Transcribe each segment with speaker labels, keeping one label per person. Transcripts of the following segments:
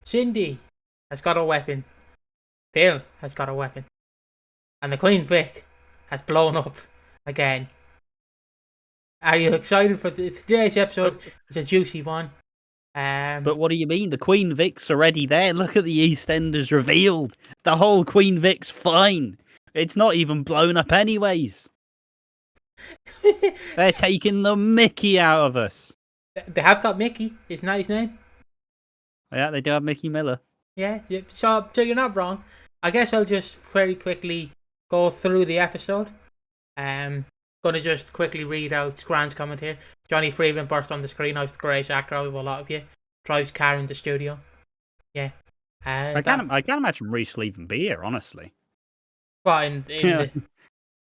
Speaker 1: Cindy has got a weapon. Phil has got a weapon. And the Queen Vic has blown up again. Are you excited for today's episode? It's a juicy one.
Speaker 2: But what do you mean? The Queen Vic's already there. Look at the EastEnders revealed. The whole Queen Vic's fine. It's not even blown up anyways. They're taking the mickey out of us.
Speaker 1: They have got Mickey. Isn't that his name?
Speaker 2: Yeah, they do have Mickey Miller.
Speaker 1: Yeah, so you're not wrong. I guess I'll just very quickly go through the episode. Gonna just quickly read out Grant's comment here. Johnny Freeman burst on the screen. I was the greatest actor out of a lot of you. Drives car in the studio. Yeah.
Speaker 2: I can't imagine Reese will even be here, honestly.
Speaker 1: But in the...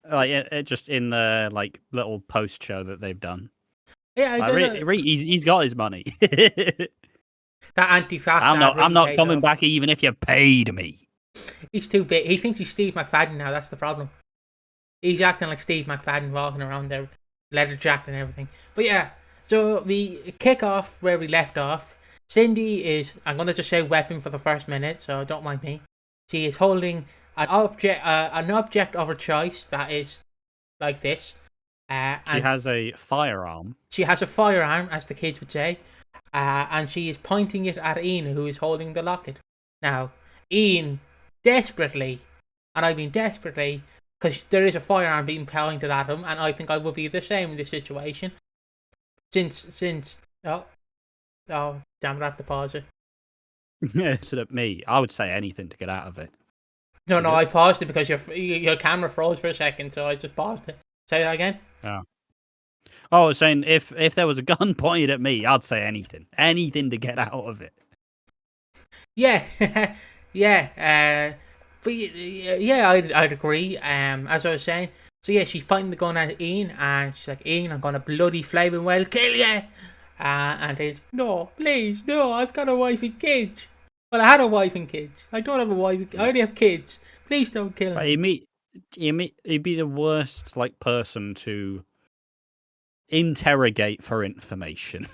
Speaker 2: like just in the like little post show that they've done.
Speaker 1: Yeah,
Speaker 2: he's got his money.
Speaker 1: That anti-fat.
Speaker 2: I'm not coming back even if you paid me.
Speaker 1: He's too big. He thinks he's Steve McFadden now. That's the problem. He's acting like Steve McFadden, walking around there, leather jacket and everything. But yeah, so we kick off where we left off. Cindy is, I'm gonna just say weapon for the first minute, so don't mind me. She is holding an object of her choice that is like this.
Speaker 2: She has a firearm.
Speaker 1: She has a firearm, as the kids would say, and she is pointing it at Ian, who is holding the locket. Now, Ian desperately, and I mean desperately, because there is a firearm being pointed at him, and I think I would be the same in this situation. Since oh damn it, I have to pause it.
Speaker 2: It's at me. I would say anything to get out of it.
Speaker 1: No, I paused it because your camera froze for a second, so I just paused it. Say that again.
Speaker 2: Oh, I was saying if there was a gun pointed at me, I'd say anything to get out of it.
Speaker 1: Yeah, yeah. But yeah, I'd agree. As I was saying, so yeah, she's pointing the gun at Ian, and she's like, "Ian, I'm gonna bloody flaming well kill you." And he's, "No, please, no, I've got a wife and kids. Well, I had a wife and kids. I don't have a wife. I only have kids. Please don't kill me."
Speaker 2: He'd be the worst person to interrogate for information.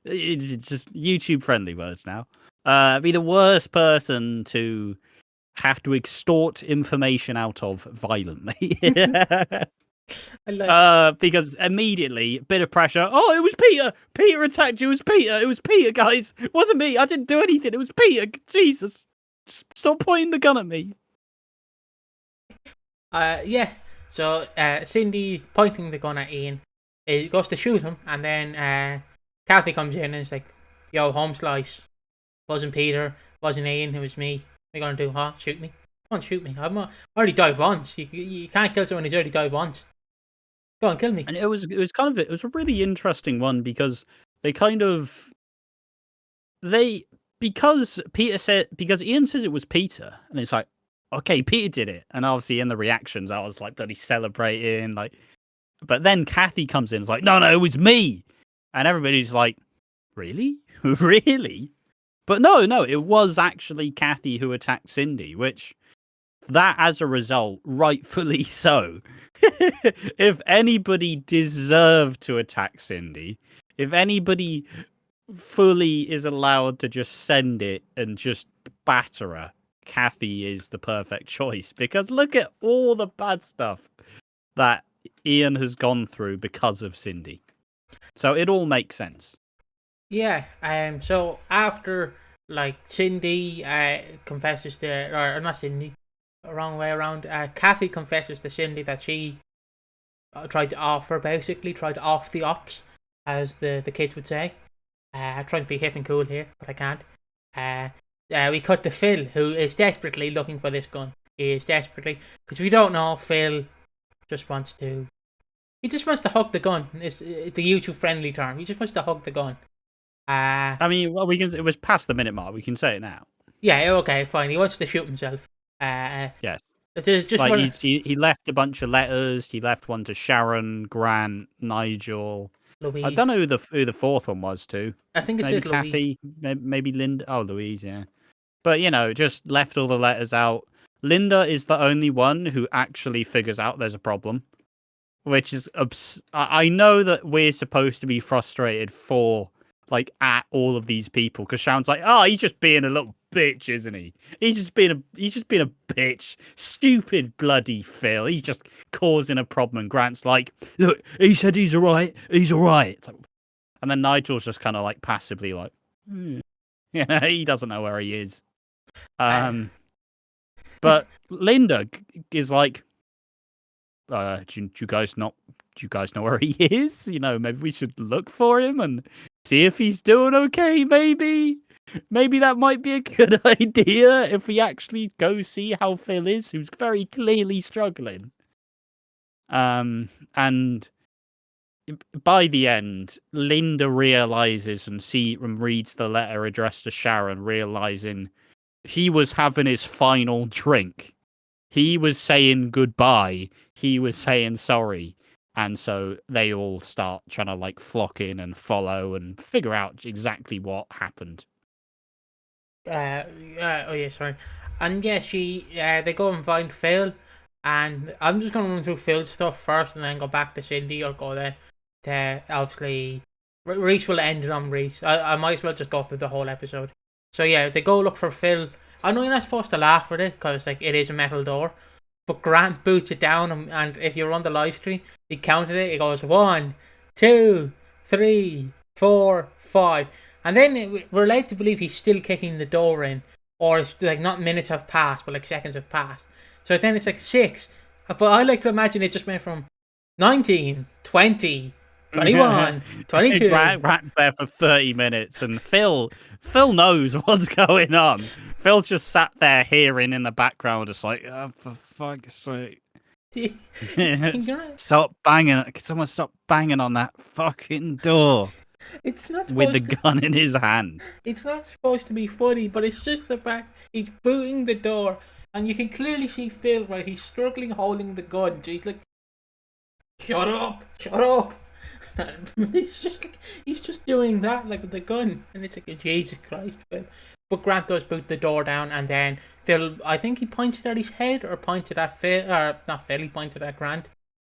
Speaker 2: It's just YouTube friendly words now. Be the worst person to have to extort information out of violently. Because immediately, bit of pressure. Oh, it was Peter. Peter attacked you. It was Peter. It was Peter, guys. It wasn't me. I didn't do anything. It was Peter. Jesus. Stop pointing the gun at me.
Speaker 1: Yeah. So Cindy pointing the gun at Ian. He goes to shoot him, and then Kathy comes in and is like, "Yo, home slice. Wasn't Peter. Wasn't Ian. It was me. What are you gonna do, huh? Shoot me? Come on, shoot me. I already died once. You can't kill someone who's already died once. Go on, kill me."
Speaker 2: And it was a really interesting one because because Ian says it was Peter, and it's like, okay, Peter did it, and obviously in the reactions I was like bloody celebrating, but then Kathy comes in and is like, no, it was me, and everybody's like, really? But no, it was actually Kathy who attacked Cindy, which that as a result, rightfully so. If anybody deserved to attack Cindy, if anybody fully is allowed to just send it and just batter her, Kathy is the perfect choice, because look at all the bad stuff that Ian has gone through because of Cindy. So it all makes sense.
Speaker 1: Yeah, so after, Cindy confesses to, or not Cindy, wrong way around, Kathy confesses to Cindy that she tried to off the ops, as the kids would say. I'm trying to be hip and cool here, but I can't. We cut to Phil, who is desperately looking for this gun. He is desperately, because we don't know, Phil just wants to hug the gun. It's the YouTube friendly term. He just wants to hug the gun.
Speaker 2: I mean, well, it was past the minute mark. We can say it now.
Speaker 1: Yeah, okay, fine. He wants to shoot himself.
Speaker 2: Yes.
Speaker 1: He
Speaker 2: left a bunch of letters. He left one to Sharon, Grant, Nigel.
Speaker 1: Louise.
Speaker 2: I don't know who the fourth one was to.
Speaker 1: I think it's
Speaker 2: maybe Kathy,
Speaker 1: Louise.
Speaker 2: maybe Linda. Oh, Louise, yeah. But just left all the letters out. Linda is the only one who actually figures out there's a problem, which is I know that we're supposed to be frustrated for like at all of these people because Sharon's like, oh, he's just being a little bitch, isn't he? He's just being a bitch. Stupid bloody Phil. He's just causing a problem. And Grant's like, look, he said he's all right. He's all right. It's like, and then Nigel's just kind of like passively like, yeah, he doesn't know where he is. But Linda is like, do you guys know where he is? You know, maybe we should look for him and see if he's doing okay. Maybe that might be a good idea if we actually go see how Phil is, who's very clearly struggling. And by the end, Linda realizes and reads the letter addressed to Sharon, realizing he was having his final drink. He was saying goodbye. He was saying sorry. And so they all start trying to like flock in and follow and figure out exactly what happened.
Speaker 1: Sorry. And yeah, they go and find Phil. And I'm just going to run through Phil's stuff first and then go back to Cindy or go there. Obviously, Reese will end it on Reese. I might as well just go through the whole episode. So yeah, they go look for Phil. I know you're not supposed to laugh at it because like it is a metal door, but Grant boots it down, and if you're on the live stream, he counted it. It goes 1, 2, 3, 4, 5, and then we're led to believe he's still kicking the door in, or it's like not minutes have passed, but like seconds have passed. So then it's like 6, but I like to imagine it just went from 19, 20. 21, 22.
Speaker 2: Grant's there for 30 minutes, and Phil knows what's going on. Phil's just sat there hearing in the background, just like, oh, for fuck's sake. Stop banging. Someone stop banging on that fucking door.
Speaker 1: It's not
Speaker 2: with the gun in his hand.
Speaker 1: It's not supposed to be funny, but it's just the fact he's booting the door, and you can clearly see Phil, right? He's struggling holding the gun, so he's like, shut up. He's just doing that like with the gun, and it's like, Jesus Christ, Phil. But Grant goes boot the door down, and then Phil, I think he pointed at his head or pointed at Phil, or not Phil, he pointed at Grant,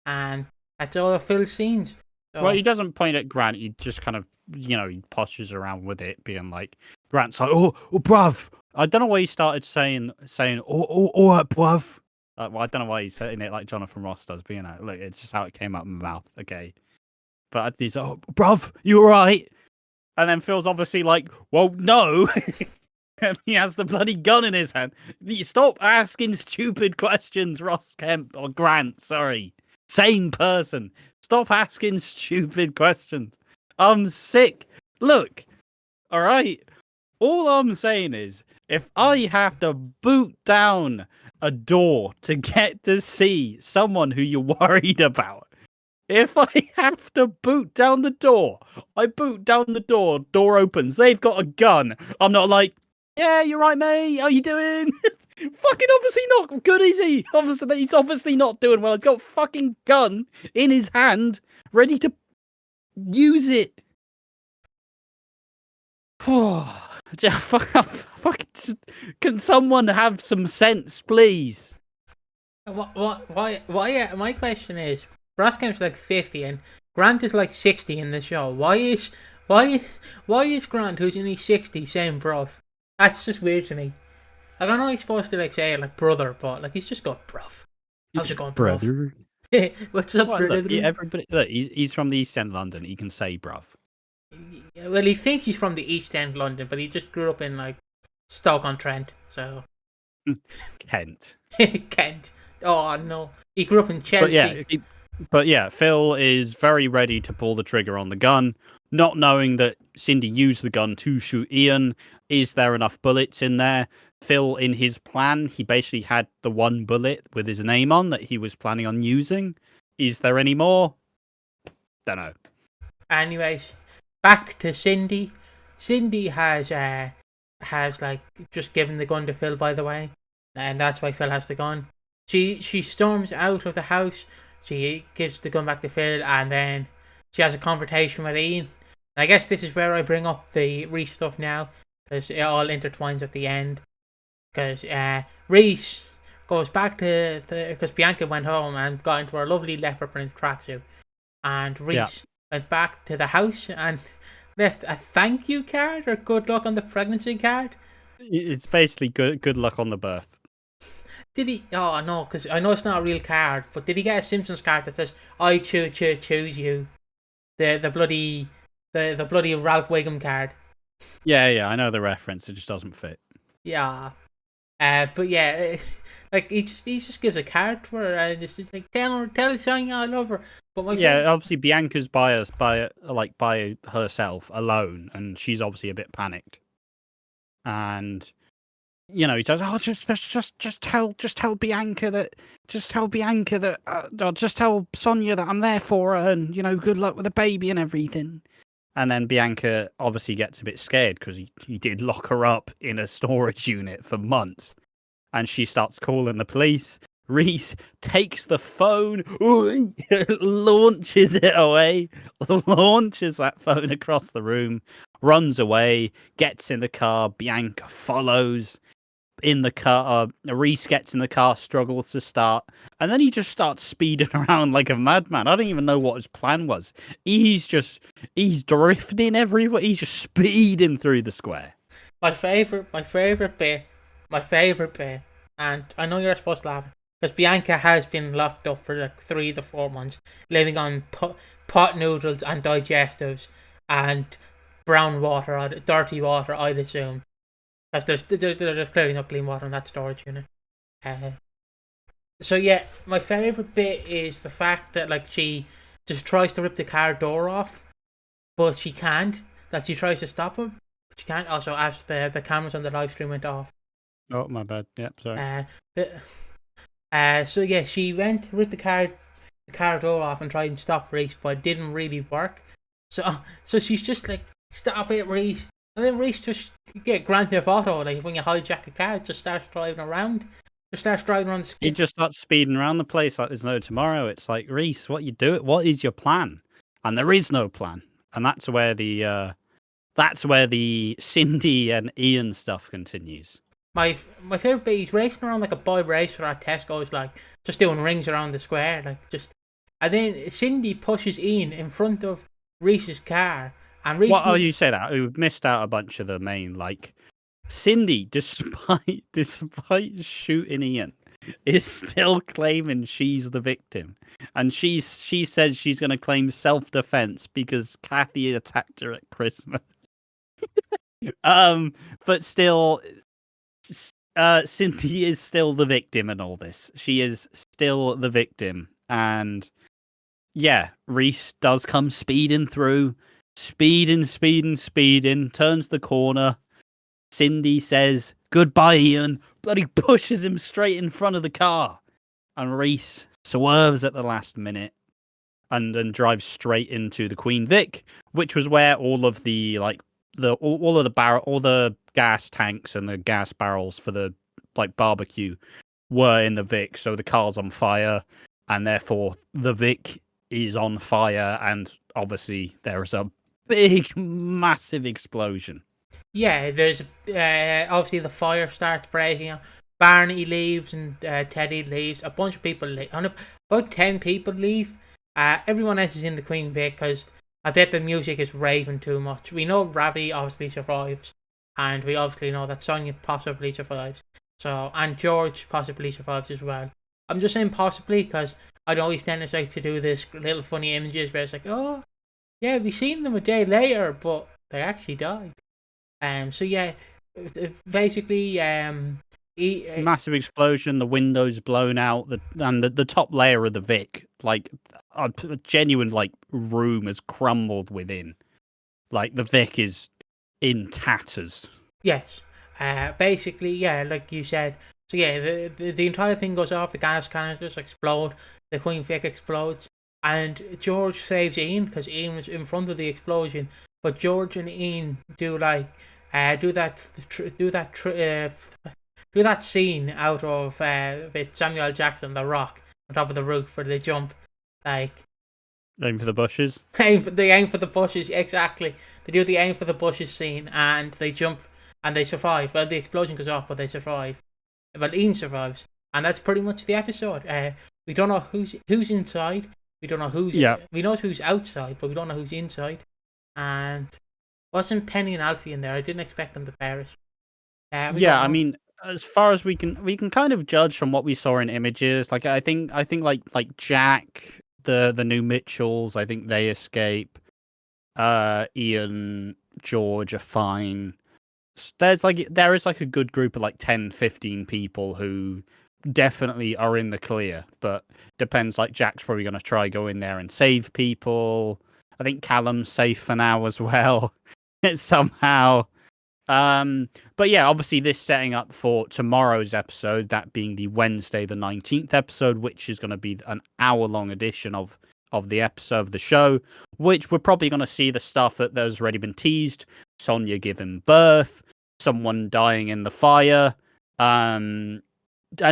Speaker 1: and that's all of Phil's scenes. So,
Speaker 2: well, he doesn't point at Grant. He just kind of, he postures around with it, being like, Grant's like, oh, bruv. I don't know why he started saying, all right, bruv. Well, I don't know why he's saying it like Jonathan Ross does, but look, it's just how it came out of my mouth. Okay. But he's like, oh, bruv, you all right? And then Phil's obviously like, well, no. And he has the bloody gun in his hand. Stop asking stupid questions, Ross Kemp, or Grant, sorry. Same person. Stop asking stupid questions. I'm sick. Look, all right? All I'm saying is, if I have to boot down a door to get to see someone who you're worried about, if I have to boot down the door, I boot down the door opens, they've got a gun. I'm not like, yeah, you're right, mate, how you doing? Fucking obviously not good, is he? He's obviously not doing well. He's got a fucking gun in his hand, ready to use it. Can someone have some sense, please?
Speaker 1: Why? My question is, Ross Kemp's like 50 and Grant is like 60 in the show. Why is Grant, who's in his 60s, saying bruv? That's just weird to me. Like, I know he's supposed to like say like brother, but like he's just got bruv. How's it going,
Speaker 2: brother?
Speaker 1: What's up, brother?
Speaker 2: Look, everybody, look, he's from the East End London. He can say bruv.
Speaker 1: Well, he thinks he's from the East End London, but he just grew up in like Stoke-on-Trent, so
Speaker 2: Kent.
Speaker 1: Kent. Oh no, he grew up in Chelsea.
Speaker 2: But yeah, Phil is very ready to pull the trigger on the gun, not knowing that Cindy used the gun to shoot Ian. Is there enough bullets in there? Phil, in his plan, he basically had the one bullet with his name on that he was planning on using. Is there any more? Don't know.
Speaker 1: Anyways, back to Cindy. Cindy has like just given the gun to Phil, by the way, and that's why Phil has the gun. She storms out of the house. She gives the gun back to Phil, and then she has a confrontation with Ian. And I guess this is where I bring up the Reese stuff now, because it all intertwines at the end. Because Reese goes back to because Bianca went home and got into her lovely leopard print tracksuit, and Reese went back to the house, and left a thank you card or good luck on the pregnancy card.
Speaker 2: It's basically good luck on the birth.
Speaker 1: Did he? Oh no, because I know it's not a real card, but did he get a Simpsons card that says "I choose you"? The bloody Ralph Wiggum card.
Speaker 2: Yeah, I know the reference. It just doesn't fit.
Speaker 1: Yeah. But yeah, like he just gives a card to her and it's just like tell Sonia I love her. But
Speaker 2: obviously Bianca's by herself alone, and she's obviously a bit panicked. And he says, "Oh, just tell Bianca that, just tell Sonia that I'm there for her, and good luck with the baby and everything." And then Bianca obviously gets a bit scared because he did lock her up in a storage unit for months. And she starts calling the police. Reese takes the phone, launches it away, launches that phone across the room, runs away, gets in the car. Bianca follows in the car. Reese gets in the car, struggles to start, and then he just starts speeding around like a madman. I don't even know what his plan was. He's drifting everywhere. He's just speeding through the square.
Speaker 1: My favorite bit, and I know you're supposed to laugh because Bianca has been locked up for like 3 to 4 months, living on pot noodles and digestives and brown water, dirty water, I'd assume. Because there's clearly not clean water in that storage unit. So yeah, my favourite bit is the fact that like she just tries to rip the car door off, but she can't. That she tries to stop him, but she can't. Also, as the cameras on the live stream went off.
Speaker 2: Oh my bad. Yep, sorry.
Speaker 1: So yeah, she went to rip the car door off and tried and stop Reese, but it didn't really work. So she's just like, stop it, Reese. And then Reese just get Grand Theft Auto, like when you hijack a car, it just starts driving around. Just starts driving around the street.
Speaker 2: He just starts speeding around the place like there's no tomorrow. It's like, Reese, what you do? What is your plan? And there is no plan. And that's where the Cindy and Ian stuff continues.
Speaker 1: My favourite bit, he's racing around like a boy racer at Tesco's, like just doing rings around the square, and then Cindy pushes Ian in front of Reese's car. And Reese,
Speaker 2: you say that? We've missed out a bunch of the main, like, Cindy, despite shooting Ian, is still claiming she's the victim, and she says she's going to claim self-defense because Kathy attacked her at Christmas. But still, Cindy is still the victim in all this. She is still the victim, and yeah, Reese does come speeding through. Speeding, turns the corner. Cindy says, "Goodbye, Ian." Bloody pushes him straight in front of the car. And Reese swerves at the last minute and then drives straight into the Queen Vic, which was where all of the all the gas tanks and the gas barrels for the barbecue were in the Vic. So the car's on fire, and therefore the Vic is on fire, and obviously there is a big, massive explosion.
Speaker 1: Yeah, there's obviously the fire starts breaking. Barney leaves and Teddy leaves. A bunch of people leave. About 10 people leave. Everyone else is in the Queen Vic because I bet the music is raving too much. We know Ravi obviously survives, and we obviously know that Sonia possibly survives. And George possibly survives as well. I'm just saying possibly because I'd always tend to like to do this little funny images where it's like, oh, yeah, we seen them a day later, but they actually died. So yeah, basically,
Speaker 2: massive explosion, the windows blown out, the top layer of the Vic, like a genuine room has crumbled within. Like the Vic is in tatters.
Speaker 1: Yes. Basically, yeah, like you said. So yeah, the entire thing goes off. The gas canisters explode. The Queen Vic explodes, and George saves Ian because Ian was in front of the explosion. But George and Ian do that scene out of with Samuel Jackson, The Rock, on top of the roof for the jump, like
Speaker 2: aim for the bushes.
Speaker 1: They aim for the bushes, exactly. They do the aim for the bushes scene, and they jump and they survive. Well, the explosion goes off, but they survive. Well, Ian survives, and that's pretty much the episode. We don't know who's inside. We don't know who's. We know who's outside, but we don't know who's inside. And Wasn't Penny and Alfie in there? I didn't expect them to perish. We
Speaker 2: Yeah,
Speaker 1: don't
Speaker 2: I
Speaker 1: know.
Speaker 2: mean, as far as we can kind of judge from what we saw in images. Like I think like Jack, the new Mitchells, I think they escape. Ian, George are fine. There is like a good group of like 10, 15 people who definitely are in the clear, but depends. Like Jack's probably going to try go in there and save people. I think Callum's safe for now as well. Somehow. But yeah, obviously this setting up for tomorrow's episode, that being the Wednesday the 19th episode, which is going to be an hour-long edition of the episode of the show, which we're probably going to see the stuff that has already been teased. Sonia giving birth, someone dying in the fire, and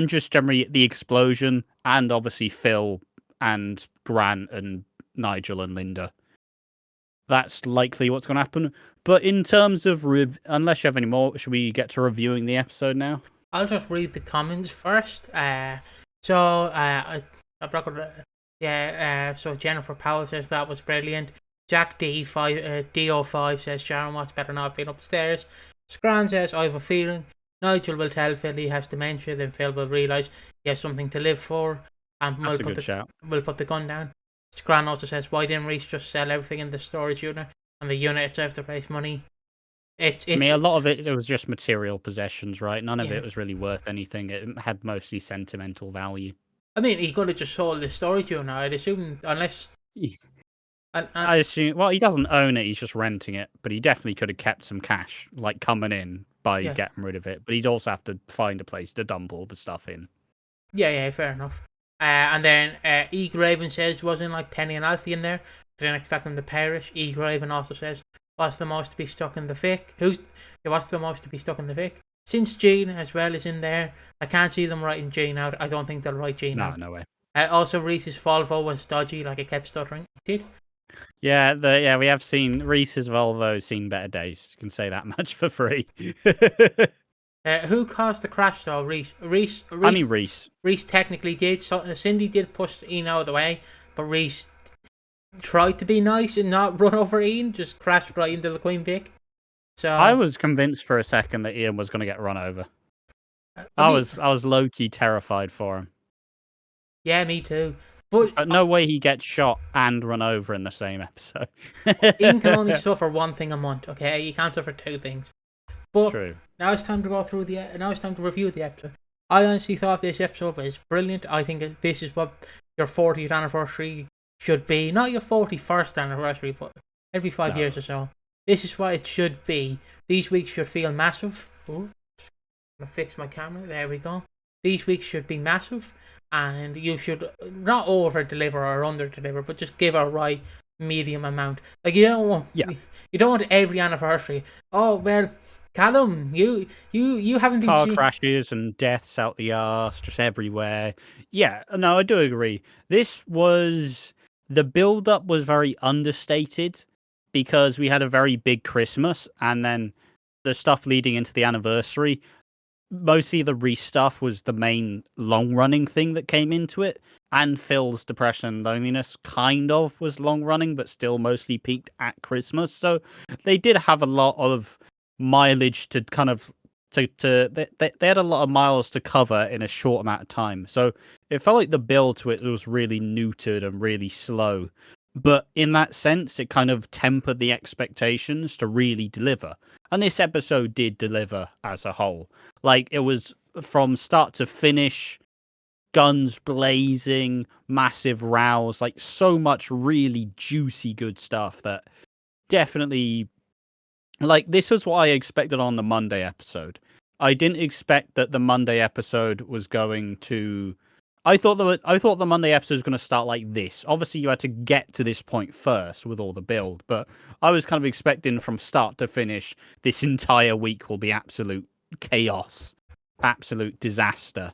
Speaker 2: just generally the explosion, and obviously Phil and Grant and Nigel and Linda. That's likely what's going to happen. But in terms of unless you have any more, should we get to reviewing the episode now?
Speaker 1: I'll just read the comments first. So Jennifer Powell says that was brilliant. Jack D05 says Sharon Watts better not have been upstairs. Scran says I have a feeling Nigel will tell Phil he has dementia, then Phil will realise he has something to live for, and we'll put the gun down. Scran also says, why didn't Reese just sell everything in the storage unit and the unit itself to raise money?
Speaker 2: I mean, a lot of it was just material possessions, right? None of it was really worth anything. It had mostly sentimental value.
Speaker 1: I mean, he could have just sold the storage unit, I'd assume, unless...
Speaker 2: I assume, well, he doesn't own it, he's just renting it, but he definitely could have kept some cash, like, coming in by getting rid of it. But he'd also have to find a place to dump all the stuff in.
Speaker 1: Yeah, fair enough. And then E. Graven says, wasn't like Penny and Alfie in there? Didn't expect them to perish. E. Graven also says, what's the most to be stuck in the Vic? What's the most to be stuck in the Vic? Since Jean as well is in there, I can't see them writing Jean out. I don't think they'll write Jean out.
Speaker 2: No way.
Speaker 1: Also, Reese's Volvo was dodgy, like it kept stuttering. It did.
Speaker 2: Yeah, we have seen Reese's Volvo seen better days. You can say that much for free.
Speaker 1: Who caused the crash though? Reese. Reese technically did. So, Cindy did push Ian out of the way, but Reese tried to be nice and not run over Ian, just crashed right into the Queen Vic. So
Speaker 2: I was convinced for a second that Ian was going to get run over. I was low key terrified for him.
Speaker 1: Yeah, me too. But
Speaker 2: no way he gets shot and run over in the same episode.
Speaker 1: Ian can only suffer one thing a month. Okay, you can't suffer two things. But
Speaker 2: true.
Speaker 1: Now it's time to go through now it's time to review the episode. I honestly thought this episode was brilliant. I think this is what your 40th anniversary should be. Not your 41st anniversary, but every 5 years or so. This is what it should be. These weeks should feel massive. I'm gonna fix my camera. There we go. These weeks should be massive, and you should not over deliver or under deliver, but just give a right medium amount. Like you don't want every anniversary. Oh well, Callum, you haven't been
Speaker 2: car crashes and deaths out the arse just everywhere. Yeah, no, I do agree. The build-up was very understated because we had a very big Christmas, and then the stuff leading into the anniversary, mostly the Reese stuff was the main long-running thing that came into it, and Phil's depression and loneliness kind of was long-running, but still mostly peaked at Christmas. So they did have a lot of mileage to kind of they had a lot of miles to cover in a short amount of time. So it felt like the build to it was really neutered and really slow. But in that sense, it kind of tempered the expectations to really deliver. And this episode did deliver as a whole. Like, it was from start to finish, guns blazing, massive rows, like so much really juicy good stuff that definitely, like, this was what I expected on the Monday episode. I didn't expect that the Monday episode was going to... I thought the Monday episode was going to start like this. Obviously, you had to get to this point first with all the build, but I was kind of expecting from start to finish, this entire week will be absolute chaos, absolute disaster.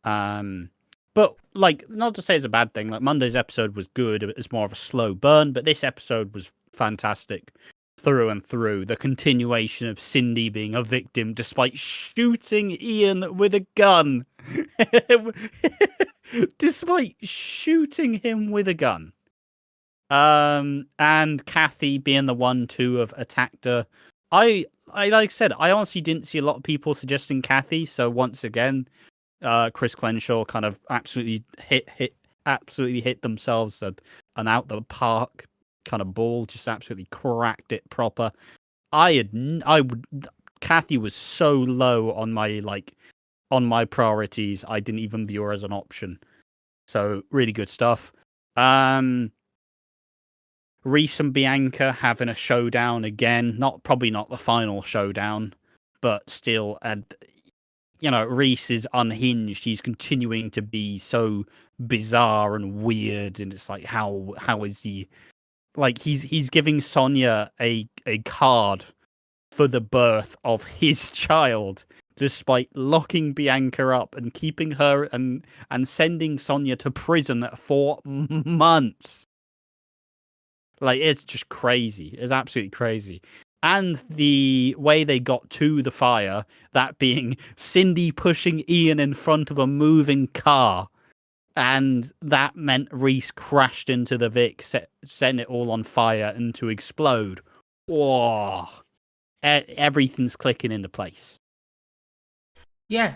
Speaker 2: But like, not to say it's a bad thing. Like, Monday's episode was good; it's more of a slow burn, but this episode was fantastic through and through. The continuation of Cindy being a victim despite shooting Ian with a gun. Despite shooting him with a gun. And Kathy being the one to have attacked her. I like I said, I honestly didn't see a lot of people suggesting Kathy. So once again, Chris Clenshaw kind of absolutely hit themselves an out the park kind of ball, just absolutely cracked it proper. Kathy was so low on my priorities, I didn't even view her as an option. So really good stuff. Reese and Bianca having a showdown again. Probably not the final showdown, but still, Reese is unhinged. He's continuing to be so bizarre and weird, and it's like, how is he? Like he's giving Sonia a card for the birth of his child, despite locking Bianca up and keeping her and sending Sonia to prison for months. Like, it's just crazy. It's absolutely crazy. And the way they got to the fire, that being Cindy pushing Ian in front of a moving car. And that meant Reese crashed into the Vic, setting it all on fire and to explode. Whoa. Everything's clicking into place.
Speaker 1: Yeah.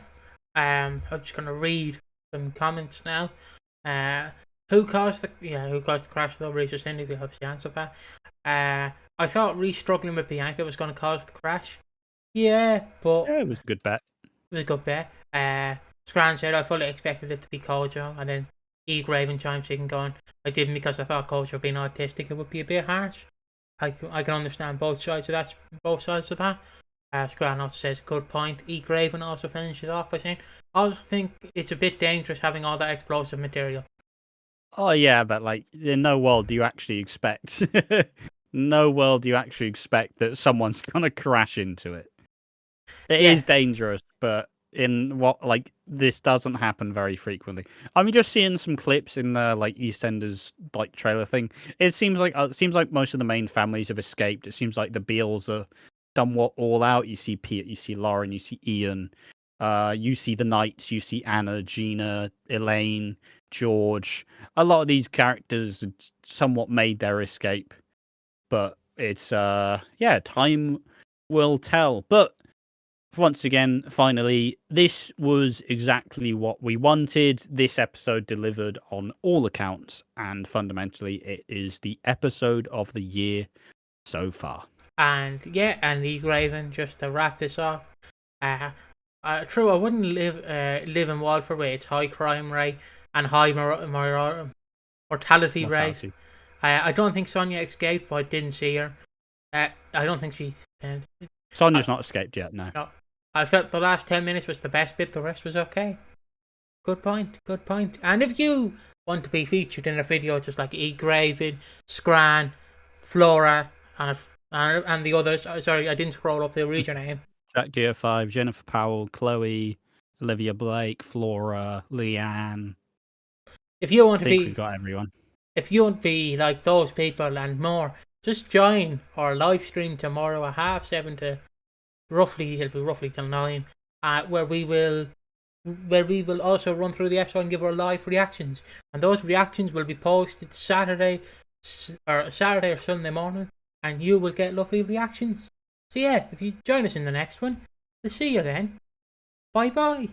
Speaker 1: I'm just gonna read some comments now. Who caused the crash though? Reese or Cindy? We obviously answered that. I thought Reese struggling with Bianca was gonna cause the crash. Yeah, but
Speaker 2: Yeah, it was a good bet.
Speaker 1: It was a good bet. Scran said I fully expected it to be Kojo, and then E. Graven chimes in going, I didn't because I thought Kojo being autistic it would be a bit harsh. I can understand both sides of that. Scran also says good point. E. Graven also finishes off by saying, I also think it's a bit dangerous having all that explosive material.
Speaker 2: Oh yeah, but like in no world do you actually expect that someone's gonna crash into it. It is dangerous, but this doesn't happen very frequently. I mean, just seeing some clips in the EastEnders trailer thing. It seems like most of the main families have escaped. It seems like the Beals are somewhat all out. You see Pete, you see Lauren, you see Ian, you see the Knights, you see Anna, Gina, Elaine, George. A lot of these characters somewhat made their escape, but it's time will tell. But once again, finally, this was exactly what we wanted. This episode delivered on all accounts, and fundamentally, it is the episode of the year so far.
Speaker 1: And E. Graven, just to wrap this off, true, I wouldn't live in Walford where it's high crime rate and high mortality rate. I don't think Sonia escaped, but I didn't see her. I don't think she's...
Speaker 2: Sonia's not escaped yet, no.
Speaker 1: I felt the last 10 minutes was the best bit, the rest was okay. Good point. And if you want to be featured in a video just like E. Graven, Scran, Flora, and the others, sorry, I didn't scroll up to read your name.
Speaker 2: Jack Gear 5, Jennifer Powell, Chloe, Olivia Blake, Flora, Leanne.
Speaker 1: If you want
Speaker 2: to be... we've got everyone.
Speaker 1: If you want to be like those people and more, just join our live stream tomorrow at 7:30 to roughly till 9, where we will also run through the episode and give our live reactions. And those reactions will be posted Saturday or Sunday morning, and you will get lovely reactions. So yeah, if you join us in the next one, we'll see you then. Bye bye.